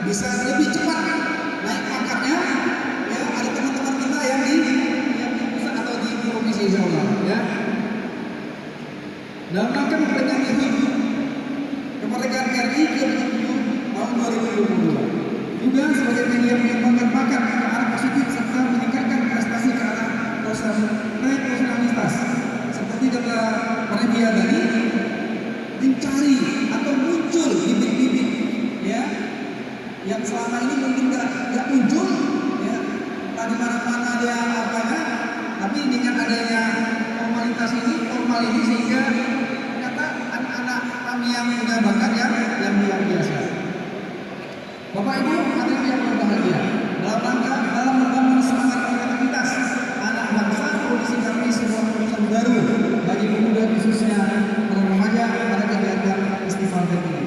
bisa lebih cepat naik pangkatnya. Ya, ada teman-teman kita yang di pusat atau di provinsi, insya Allah, ya. Dalam rangka memperingati HUT kemerdekaan RI ke-70 tahun 2022, juga sebagai media mengembangkan bakat ke arah positif serta meningkatkan prestasi ke arah profesionalitas. Seperti kata media tadi, mencari atau muncul bibit-bibit, ya, yang selama ini mungkin nggak muncul, ya, tadi mana-mana dia apanya, tapi dengan adanya formal ini sehingga ternyata anak-anak kami yang punya bakat yang luar biasa. Bapak Ibu hadirin yang berbahagia, dalam membangun semangat kreativitas anak bangsa, kondisi kami sebuah keputusan baru bagi pemuda khususnya para remaja pada kegiatan Festival BEM ini.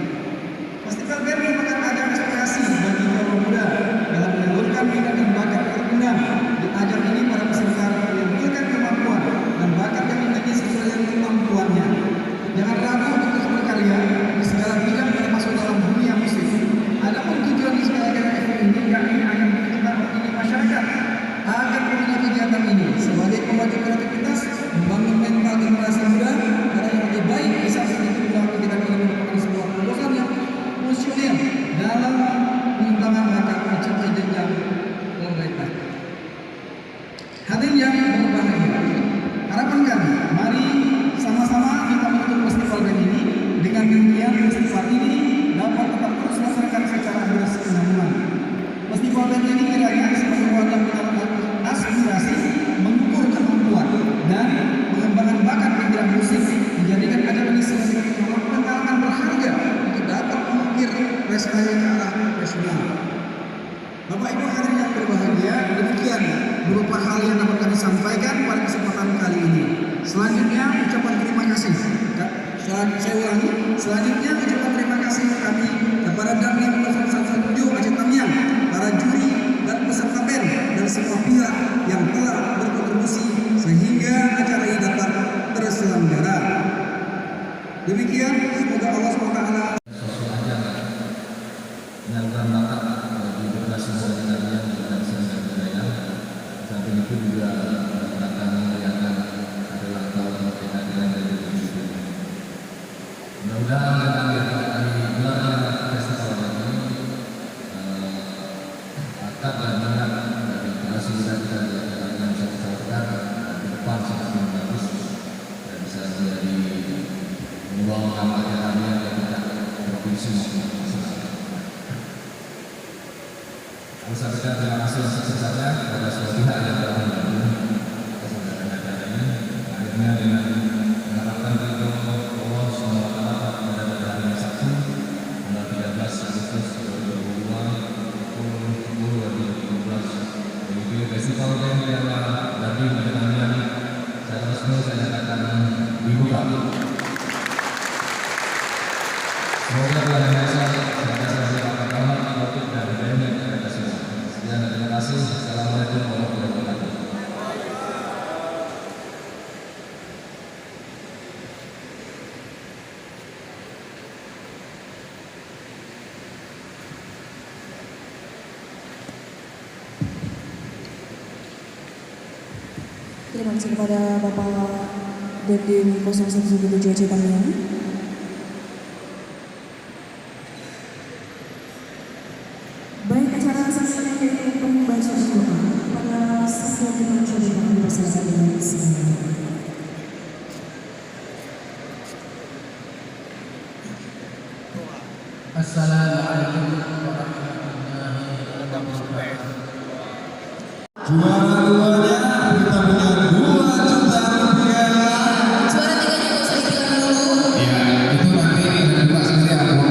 Festival BEM merupakan ajang inspirasi bagi kaum muda dalam menyalurkan minat dan bakat terpendam. Di ajang ini para peserta menampilkan kemampuan dan bakat yang dimiliki sesuai dengan kemampuannya. Jangan ragu untuk terus berkarya di segala bidang termasuk dalam dunia musik. Adapun tujuan diselenggarakan event ini yakni agar kita menjadi masyarakat agar punya kegiatan ini sebagai pemacu kreativitas, membangun mental generasi muda karena yang lebih baik bisa begitu pula kegiatan ini merupakan sebuah terobosan yang fungsional dalam pengembangan bakat mencapai jenjang pemerintah. Hadirin yang berbahagia, harapan kami, mari sama-sama kita menutup festival BEM ini dengan demikian festival ini dapat tetap terus dilaksanakan secara berkesinambungan. Festival BEM ini kiranya sebagai wadah menyalurkan aspirasi, mengukur kemampuan dan mengembangkan bakat di bidang musik, menjadikan ajang ini sebagai pengalaman berharga untuk dapat mengukir prestasi ke arah profesional. Bapak Ibu hadirin yang berbahagia, demikian beberapa hal yang dapat kami sampaikan pada kesempatan kali ini. Selanjutnya ucapan terima kasih. Saya ulangi, selanjutnya ucapan terima kasih kami kepada Dandim 017 Aceh Tamiang, para juri dan peserta BEM dan semua pihak yang telah berkontribusi sehingga acara ini dapat terselenggara. Demikian, semoga Allah SWT menyalurkan bakat di berbagai seni tarian dan seni budaya. Samping itu juga akan merayakan adalah tahun kemerdekaan dari Indonesia. Mudah-mudahan dengan digelarnya festival ini bakat dan minat dari generasi muda kita yang bisa disalurkan ke depan semakin bagus dan bisa menjadi membawa nama tarian yang tidak provinsi maupun nasional. Saya sampaikan terima kasih sebesar-besarnya kepada semua pihak yang telah membantu keselamatan acara ini. Akhirnya dengan mengharapkan ridho Allah SWT pada hari Sabtu tanggal 13 Agustus 2022 pukul 10.15 menuju festival BEM Piala Dandim Aceh Tamiang secara resmi saya akan dibuka. Semoga Tuhan Yang Maha Esa senantiasa memberikan rahmat, taufik dan hidayahnya kepada semua. Sekian dan terima kasih. Assalamualaikum warahmatullahi wabarakatuh. Terima kasih kepada Bapak Dandim 017 Aceh Tamiang. Baik, acara selanjutnya yaitu pembacaan doa pada setiap jemaah syariah dipersilakan dengan bismillah. Assalamualaikum warahmatullahi wabarakatuh. Juara duanya kita punya 2 juta rupiah. Juara 3 juga bisa dibilang dulu. Ya, itu nanti dari Pak sendiri aku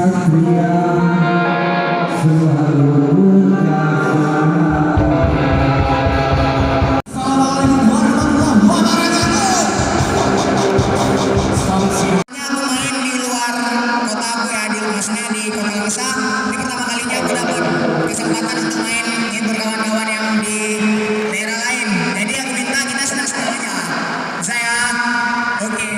Satria selalu berkata. Assalamualaikum warahmatullahi wabarakatuh. Aku main di luar kota aku ya, maksudnya di kota Langsa. Ini pertama kalinya aku dapat kesempatan untuk main berkawan-kawan yang di daerah lain. Jadi aku minta kita senang-senang aja. Saya oke.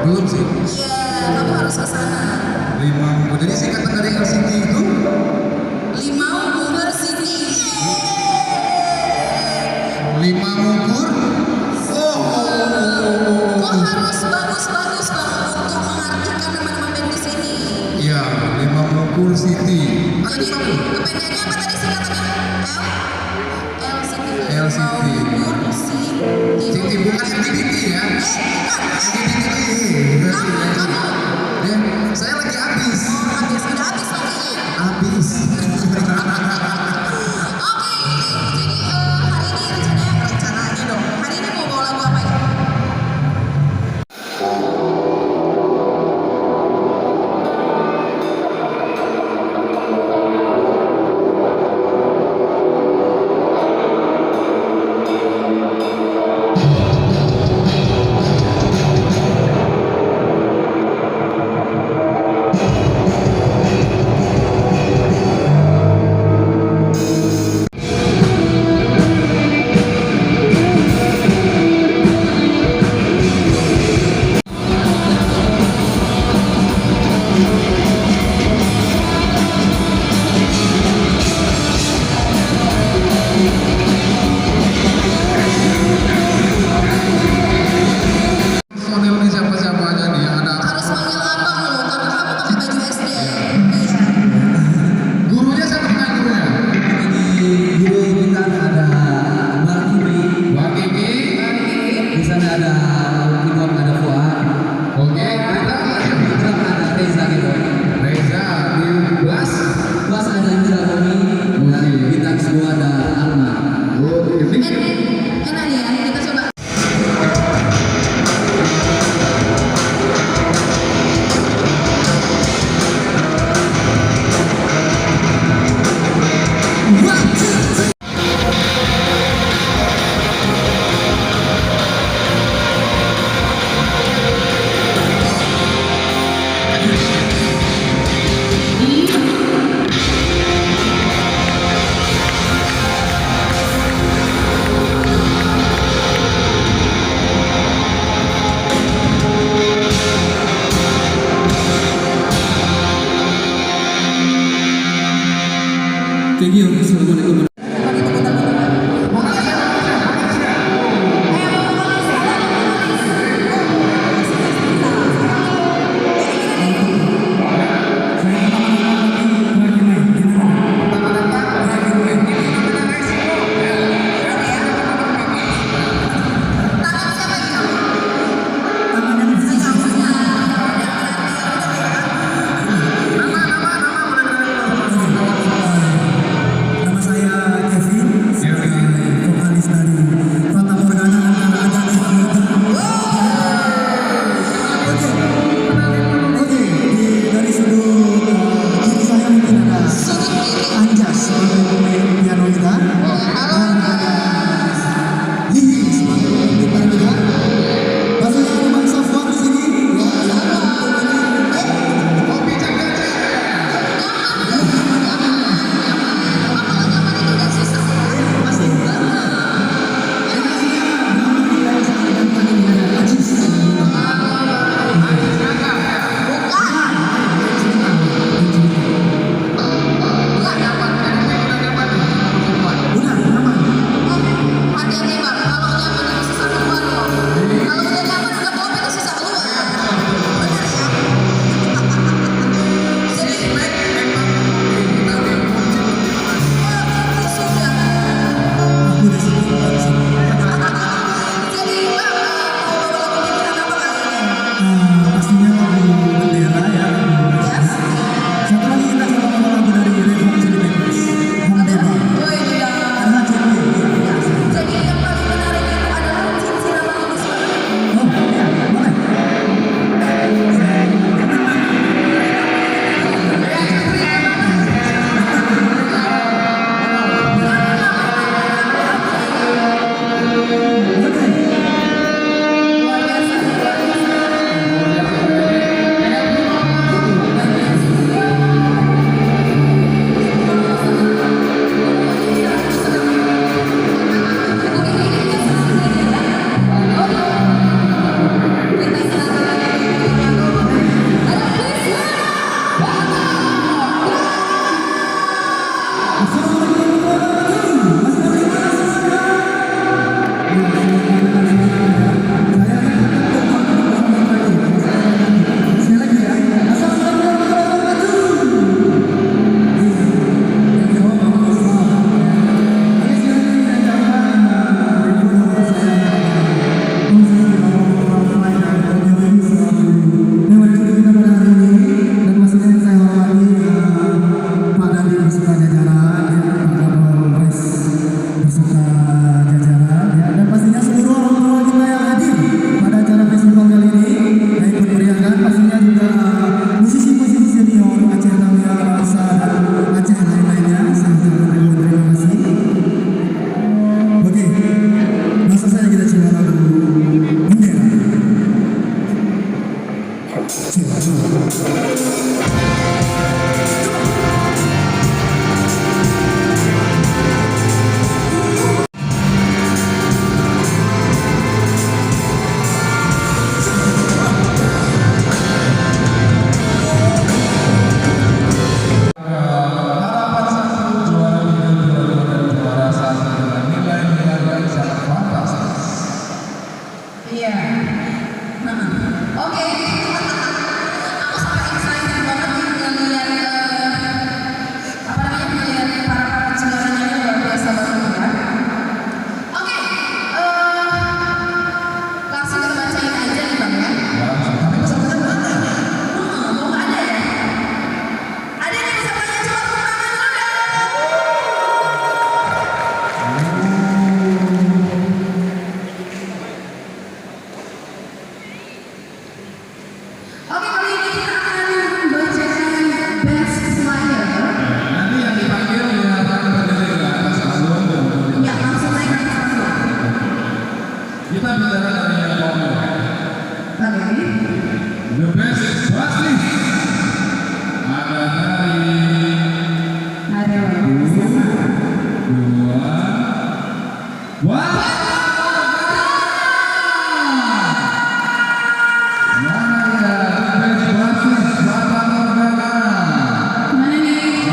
Belum sih. Iya, kamu harus ke sana. 5. Jadi singkatan dari LCT itu Limau Bogor City. 5 Mugur. Kau harus bagus-bagus kamu untuk mengartikan nama-nama band di sini. Iya, 5 Mugur City. Jadi kependekannya apa tadi singkatannya? LCT. LCT. Limau Bogor City. City bukan activity ya. Activity itu ya. Saya lagi habis. Habis udah habis waktunya. Habis. Oke, jadi hari ini rencananya dong. Hari ini mau bawa lagu apa ya? Oke. Aku sampai excited banget nih ngeliat apa namanya ngeliat para juaranya ini luar biasa banget ya. Oke, langsung kita bacain aja nih Bang ya. Tapi pesan-pesan mana? Mau nggak ada ya? Ada yang bisa banyak coba tepuk tangan dulu dong. Oke, kali ini kita akan membacakan best flyer. Nanti yang dipanggil ya akan berdiri di atas panggung. Ya, langsung naik ke atas panggung. Kita bicara dari yang ngomong. Oke. The best basis ada dari Ada siapa? 2 Wah! Mana ya the best basis Bapak Morgana? Mana nih?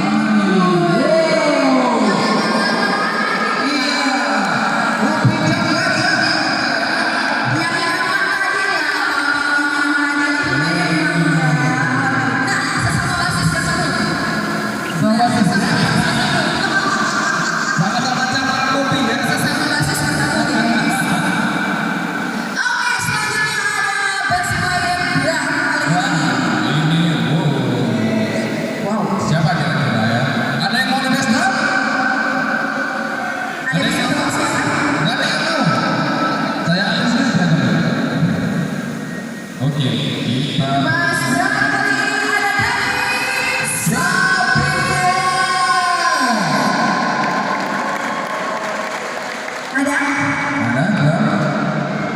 Sama-sama cara kopi ya. Ini siapa kira-kira ya? Ada yang mau di best drum? Nggak ada yang mau. Saya ada sih. Oke, kita Ada? ada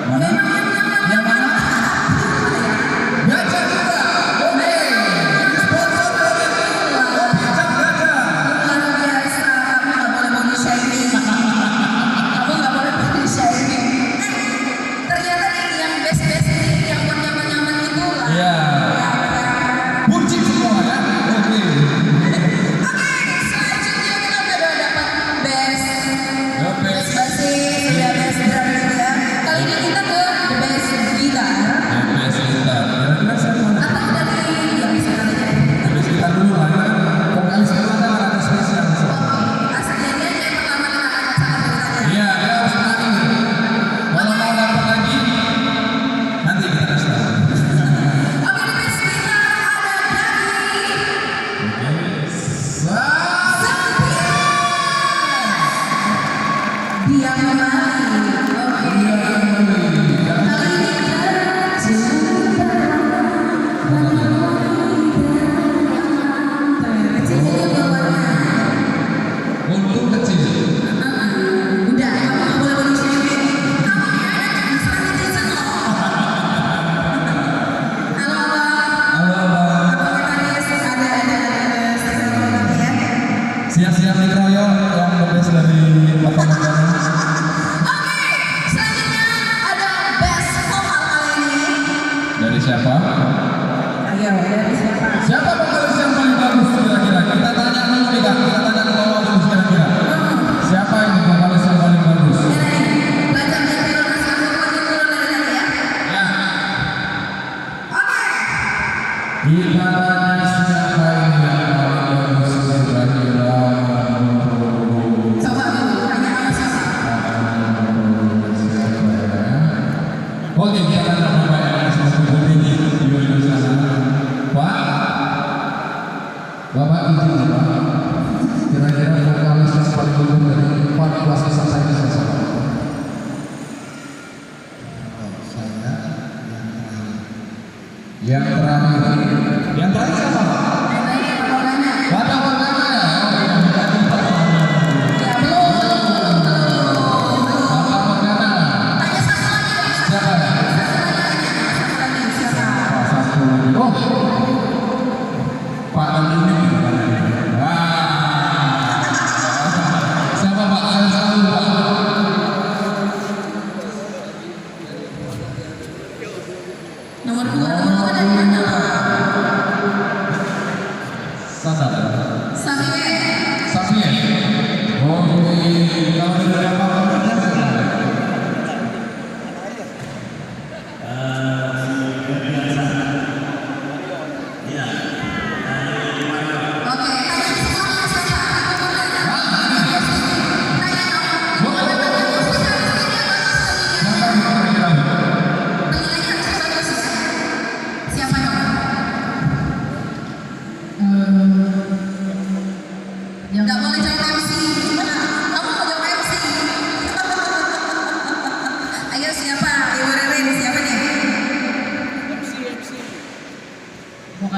mana? Yang mana? Gajah juga. Oke. Sponsor dari Pijak Gajah. Luar biasa, kamu nggak boleh body shaming. Kamu nggak boleh body shaming. Ternyata nih yang best-best ini yang buat nyaman-nyaman itu lah. Iya. Buncit semua ya. Oke. Oke, selanjutnya kita udah dapat best The best. basis, udah best drum juga. Kali ini kita ke the best gitar. The best gitar. Kira-kira siapa mana? Atau dari yang bisa aja. The best gitar dulu lah ya. Vokalis kita ada spesial. Aslinya yang pertama kita akan pasangan dulu saja. Iya, dia harus menang. Kalau mau dapat lagi, nanti kita kasih tahu. Oke, the best gitar ada dari dia kembali. Oke. Kali ini kecilnya bawahnya. Untuk kecil. Udah, kamu nggak boleh body shaming. Kamu tidak ada kebesaran netizen loh. Halo, Halo, Abang. Abang Anies, ada stiker lagi ya. Siap-siap dikeroyok yang the best dari Bapak Morgana. Oke, selanjutnya ada best vokal kali ini. Dari siapa? Ayo, dari siapa? Siapa vokalis yang paling bagus kira-kira? Kita tanya dulu nih Kak, kita tanya ke bawah dulu kira-kira. Siapa ini vokalis yang paling bagus? Belajar dari Tironas langsung maju dulu dari tadi ya. Ya, Oke. kita tanya siapa ini yang paling bagus kira-kira? Coba dulu, tanya sama siapa? Oke, kita tanya Bapak yang sesuatu ini di Indonesia. Pak, Bapak izin ya Pak. Kira-kira vokalis yang paling bagus dari 14 besar saya ini siapa? Yang terakhir. Yang terakhir siapa Pak? Tanya Pak Morgana. Bapak Morgana ya? Oh, yang tadi Pak. Ya, belum. Bapak Morgana. Tanya satu lagi dong. Siapa ya? Satu lagi, siapa? Pak satu lagi. Oh, Pak Doni ini gimana ya? Wah. Siapa Pak? Saya tahu Pak. Nomor 2 dari mana? Sadar. Sampai Sapien. Oh, ini kalau dari Bapak Morgana siapa?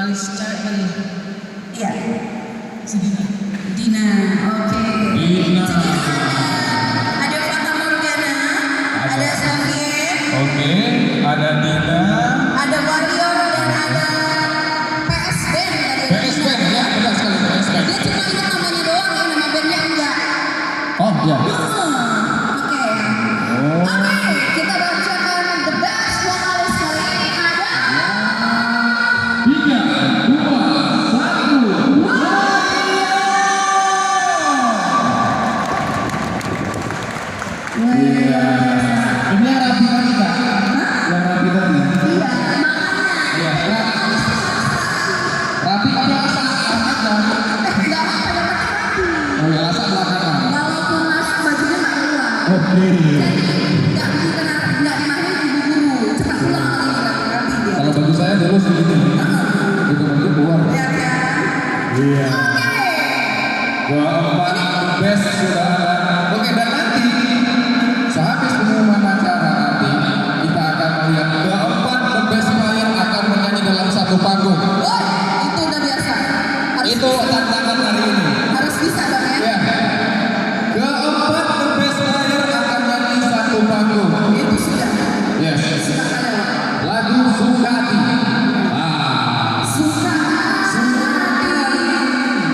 vokalis cewek kali. Iya. Si Dina. Dina, oke. Dina. Ada Fata Morgana, ada Sofien, Oke, ada Dina. ada Warrior dan ada PS Band tadi. PS Band ya, benar sekali PS Band. Dia cuma ingat namanya doang ya, nama bandnya enggak. Oh iya. Oke. Oke, kita bacakan the best vokalis kali ini ada 3, 2, 1. Iya. Ini yang rapi tadi Kak? Yang rapi tadi? Iya, Iya, rapi tapi rasa aja. enggak apa-apa, yang penting rapi. Oh ya, rasa belakangan. Walaupun bajunya nggak keluar. Oke. Nggak dimarahin ibu-guru. Cepat pulang kali ini rapi dia. Kalau baju saya dulu segini. Itu baju keluar. Ya kan? Iya. Oke. Keempat best sudah ada. Oke, dan nanti sehabis pengumuman acara nanti kita akan melihat keempat the best player akan menyanyi dalam satu panggung. Woi, itu udah biasa. Itu tantangan hari ini. Harus bisa dong ya. Ya. Keempat the best player akan nyanyi satu panggung. Itu sudah. Yes. Silakan ya. Lagu Sukati. Ah. Suka hati,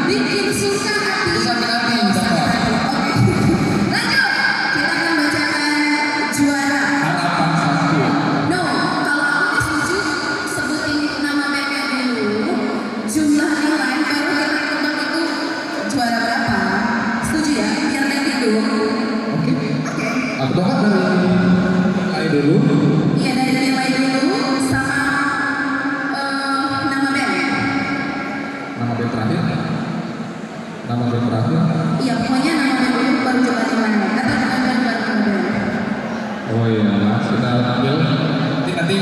bikin suka hati. Itu sakit hati, Oh, sakit Bapak. hati. Oke. Lanjut. Kita akan bacakan juara. Harapan satu. No, kalau aku setuju sebutin nama bandnya dulu, jumlah nilai baru kita tebak itu juara berapa. Setuju ya? Biar nanti dulu. Oke. Oke. Aku tebak dari mulai dulu. Iya, dari nilai dulu sama nama band. Nama band terakhir. Nama band terakhir. Iya, pokoknya nama band dulu baru coba nilai. Atau nama band baru nama band. Oh iya, Mas. Kita ambil nanti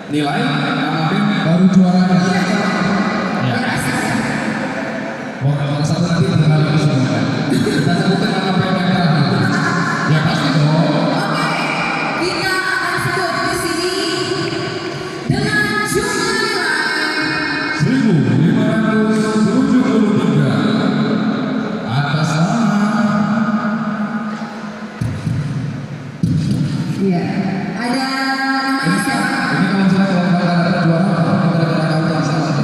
nilai nama band baru juaranya. Iya dong. Ya. Biar asik ya. Mau kalau satu nanti tinggal di sini. Kita sebutkan nama band yang terakhir. Ya pasti dong. Oke, kita akan sebut di sini dengan jumlah nilai 1573 atas nama Iya. Ada namanya siapa? ini kalau saya kalau ada juara gara-gara kamu yang salah.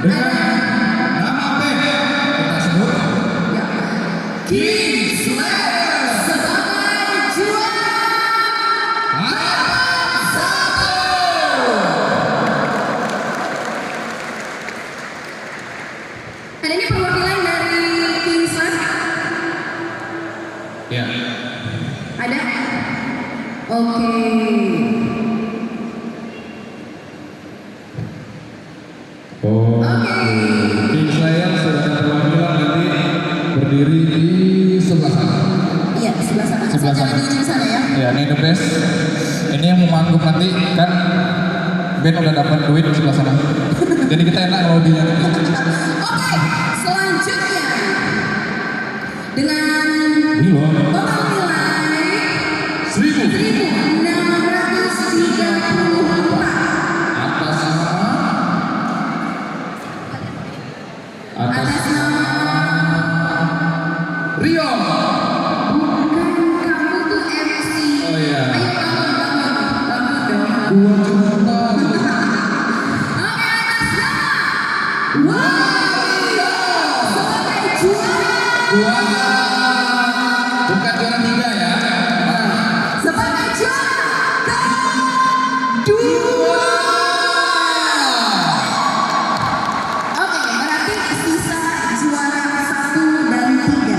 Dengan nama band kita sebut Ya. King Slayer sebagai juara satu. Ada ini perwakilan dari King Slayer? ya. Ada? Oke. Oh. Oke. King Slayer sudah ada perwakilan nanti berdiri di sebelah sana. Iya, sebelah sana. Sebelah Jangan sana. di ujung sana ya. Ya, ini the best. Ini yang mau manggung nanti kan band udah dapat duit di sebelah sana. Jadi kita enak ngelobbynya nanti. Oke, selanjutnya dengan Ini loh. total nilai 1000 1.634. atas nama Atas nama Rio. bukan kamu tuh MC. Oh iya. Ayo kamu dong. 2 juta. Oke, atas nama Warrior sebagai juara. Bukan juara 3 ya. Sebagai juara kedua. Oke, berarti sisa juara 1 dan 3.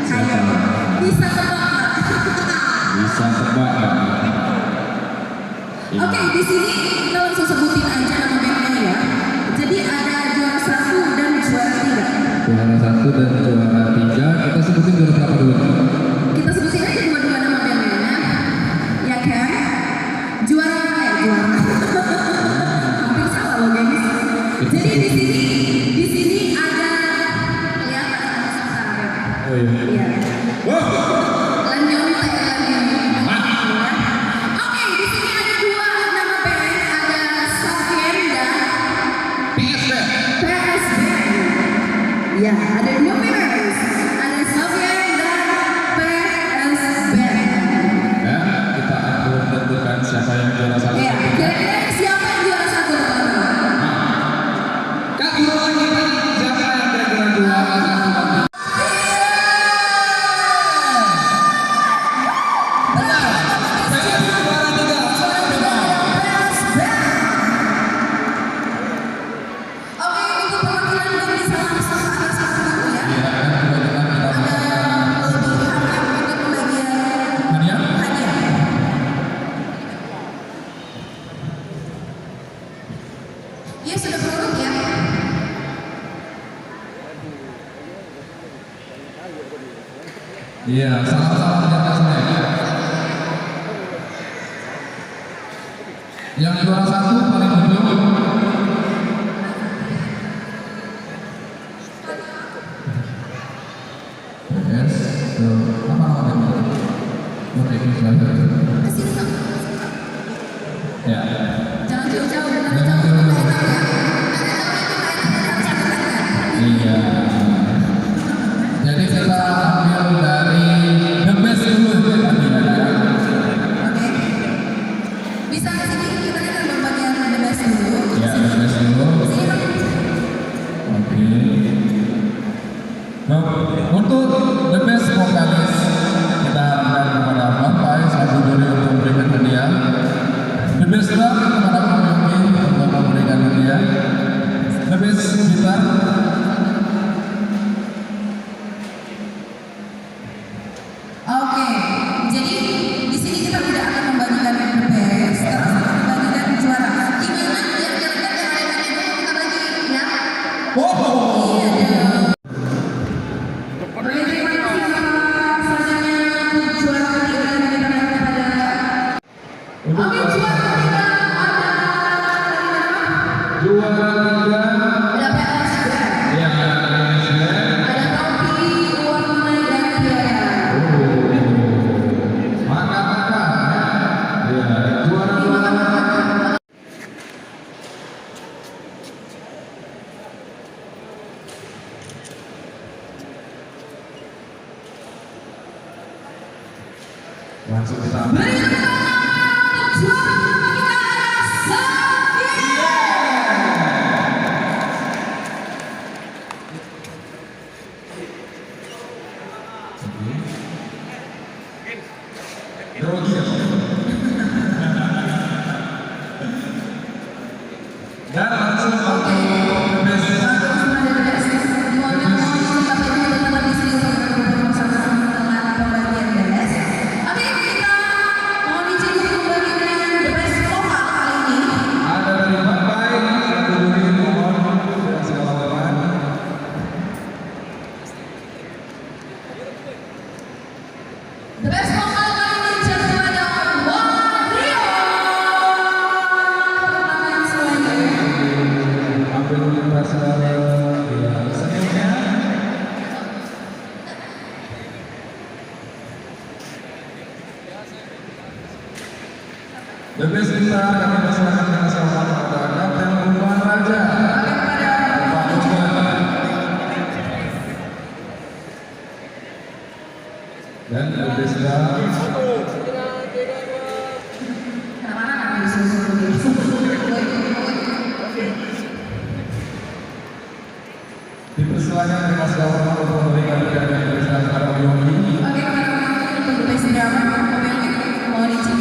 Ayo, bisa tebak nggak? Bisa tebak nggak? Oke, di sini kita langsung sebutin aja nama bandnya ya. Jadi ada juara 1 dan juara 3. Juara 1 dan juara 3. Kita sebutin juara berapa dulu? Kita sebutin aja dua-dua nama bandnya, ya kan? Juara. Hampir salah loh guys. Jadi di sini ada kelihatan ada sasaran. Oh iya. Iya. Wah. Lanjut. Iya, salam-salam di atasnya. Yang juara 1 paling ujung. Yes, so, apa namanya? Oke, silahkan. Ya. Jangan jauh-jauh, Jangan jangan jauh. jauh. Iya. Jadi kita ambil dari the best dulu ya tadi ya. Oke. Bisa ke sini kita lihat bagian the best dulu. Ya, the best dulu. Sini dong. Oke. Nah, untuk the best vokalis kita berikan kepada Bapak selaku juri untuk memberikan hadiah. The best drum kepada Pak Yogi untuk memberikan hadiah. The best gitar. Oke, jadi di sini kita tidak akan membagikan the best, terus membagikan juara. Gimana? Biar kira-kira yang lain-lain itu kita bagi, ya? Iya dong. Oke, terima kasih atas selanjutnya juara ketiga yang kita berikan kepada. Oke, juara ketiga ada Juara 3. ada PS juga. Ya, Ada topi warna dan biaya. maka ya juara 2. Langsung kita ambil. Grogi ya, Pak? Dan langsung untuk best. Ada dari Bapak selaku juri, mohon segala hormat. The best vocal kali ini jatuh pada Wario. Tangan semuanya. Ambil universal ya senyumnya. The best kita kami persilakan dengan selamat kepada Kapten Umar Raja. Pak Usman. Dan the best kita Kenapa nggak disuruh dipersilakan dengan segala hormat untuk memberikan hadiah dan persilakan kepada Yogi. Oke, untuk the best drama, mau dicek.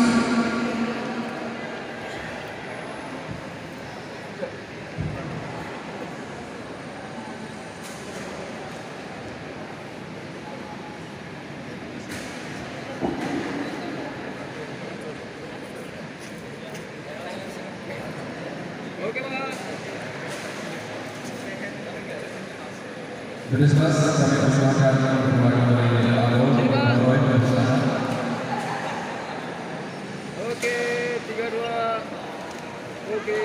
Jadi selas kami persilakan perkembangan dari Aldo, Roy, dan Ustaz. Oke, 3, 2. Oke.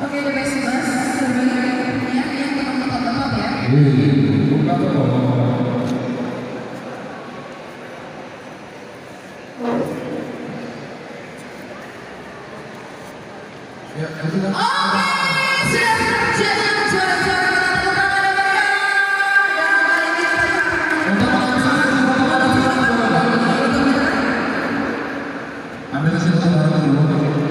Oke, the best mas. Sebagai yang tetap ya. Buka tuh. Ya, itu kan. Oke, sudah terjadi juara-juara kita tepuk tangan yang meriah. Dan kali ini kita Ambil hasil suara dulu.